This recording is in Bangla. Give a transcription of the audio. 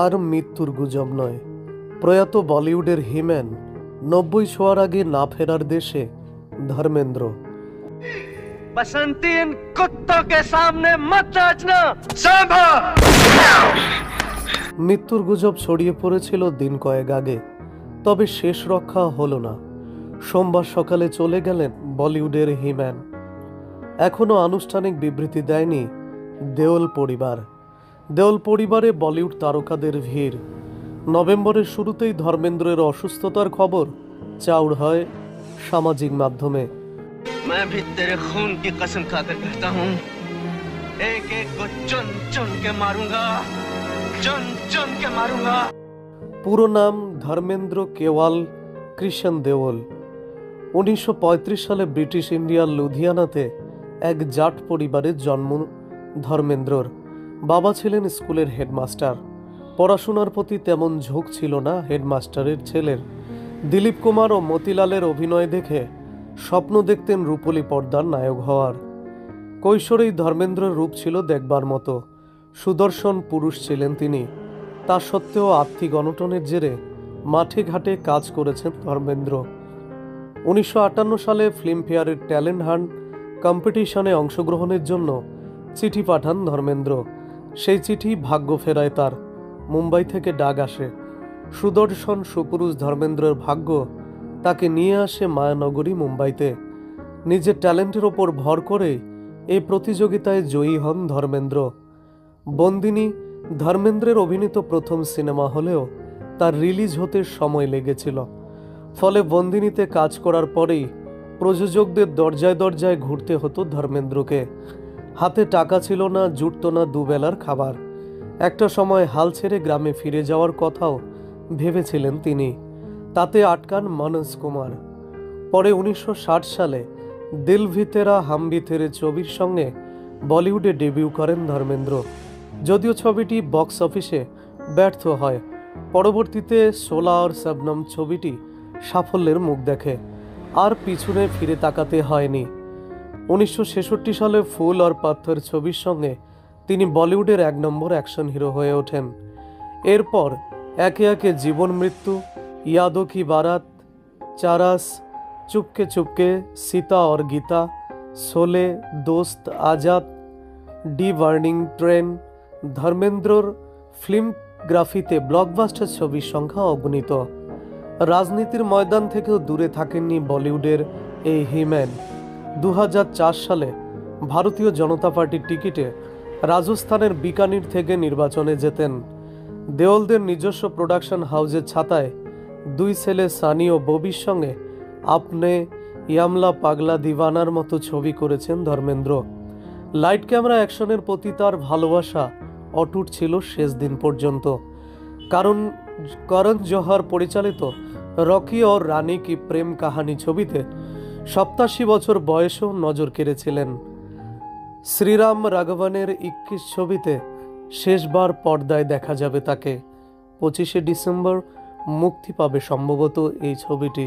আর মৃত্যুর গুজব নয়। প্রয়াত বলিউডের হিম্যান 90 ছোঁয়ার আগে না ফেরার দেশে ধর্মেন্দ্র। बसंती इन कुत्तों के सामने मत नाचना। सांभा। মৃত্যুর গুজব ছড়িয়ে পড়েছিল দিন কয়েক আগে, তবে শেষ রক্ষা হলো না। সোমবার সকালে চলে গেলেন বলিউডের হিম্যান। এখনো আনুষ্ঠানিক বিবৃতি দেয়নি দেওল পরিবার। দেওল পরিবারে বলিউড তারকাদের ভিড়। নভেম্বরের শুরুতেই ধর্মেন্দ্রের অসুস্থতার খবর চাউর হয় সামাজিক মাধ্যমে। मैं भी तेरे खून की कसम खाकर कहता हूँ, एक एक को चुन चुन के मारूंगा, चुन चुन के मारूंगा। পুরো নাম ধর্মেন্দ্র কেওয়াল কৃষ্ণ দেওল। 1935 সালে ব্রিটিশ ইন্ডিয়ার লুধিয়ানাতে এক জাট পরিবারে জন্ম ধর্মেন্দ্রর। বাবা ছিলেন স্কুলের হেডমাস্টার। পড়াশোনার প্রতি তেমন ঝোঁক ছিল না হেডমাস্টারের ছেলের। দিলীপ কুমার ও মতিলালের অভিনয় দেখে স্বপ্ন দেখতেন রূপলী পর্দার নায়ক হওয়ার। কৈশোরেই ধর্মেন্দ্রের রূপ ছিল দেখবার মতো। সুদর্শন পুরুষ ছিলেন তিনি। তা সত্ত্বেও আর্থিক অনটনের জেরে মাঠে ঘাটে কাজ করেছেন ধর্মেন্দ্র। 1958 সালে ফিল্মফেয়ারের ট্যালেন্ট হান্ট কম্পিটিশনে অংশগ্রহণের জন্য চিঠি পাঠান ধর্মেন্দ্র। সেই চিঠি ভাগ্য ফেরায় তার। মুম্বাই থেকে ডাক আসে। সুদর্শন সুপুরুষ ধর্মেন্দ্রের ভাগ্য তাকে নিয়ে আসে মায়ানগরী মুম্বাইতে। নিজের ট্যালেন্টের ওপর ভর করে এই প্রতিযোগিতায় জয়ী হন ধর্মেন্দ্র। বন্দিনী ধর্মেন্দ্রের অভিনীত প্রথম সিনেমা হলেও তার রিলিজ হতে সময় লেগেছিল। ফলে বন্দিনীতে কাজ করার পরেই প্রযোজকদের দরজায় দরজায় ঘুরতে হতো ধর্মেন্দ্রকে। হাতে টাকা ছিল না, জুটত না দুবেলার খাবার। একটা সময় হাল ছেড়ে গ্রামে ফিরে যাওয়ার কথাও ভেবেছিলেন তিনি। তাতে আটকান মনোজ কুমার। পরে 1960 সালে দিল ভিতেরা হাম ভিতেরে ছবির সঙ্গে বলিউডে ডেবিউ করেন ধর্মেন্দ্র। যদিও ছবিটি বক্স অফিসে ব্যর্থ হয়, পরবর্তীতে সোলা আর শবনম ছবিটি সাফল্যের মুখ দেখে। আর পিছনে ফিরে তাকাতে হয়নি। 1966 সালে ফুল আর পাথর ছবির সঙ্গে তিনি বলিউডের 1 নম্বর অ্যাকশন হিরো হয়ে ওঠেন। এরপর একে একে জীবন মৃত্যু, ইয়াদো কি বারাত, চারাস, চুপকে চুপকে, সীতা और Geeta, Sholay, Dost, Azaad, the burning train. ধর্মেন্দ্রর ফিল্মগ্রাফিতে ব্লকবাস্টার ছবির সংখ্যা অগণিত। রাজনীতির ময়দান থেকেও দূরে থাকেননি বলিউডের এই হিম্যান। 2004 সালে ভারতীয় জনতা পার্টির টিকিটে রাজস্থানের বিকানির থেকে নির্বাচনে যেতেন। দেওলদের নিজস্ব প্রোডাকশন হাউসের ছাতায় 2 ছেলে সানি ও ববির সঙ্গে আপনে, ইয়ামলা পাগলা দিওয়ানার মতো ছবি করেছেন ধর্মেন্দ্র। লাইট ক্যামেরা অ্যাকশনের প্রতি তার ভালোবাসা অটুট ছিল শেষ দিন পর্যন্ত। কারণ করণ জোহর পরিচালিত রকি ও রানী কি প্রেম কাহানি ছবিতে 87 বছর বয়সেও নজর কেড়েছিলেন। শ্রীরাম রাঘবনের 21 ছবিতে শেষবার পর্দায় দেখা যাবে তাকে। 25শে ডিসেম্বর মুক্তি পাবে সম্ভবত এই ছবিটি।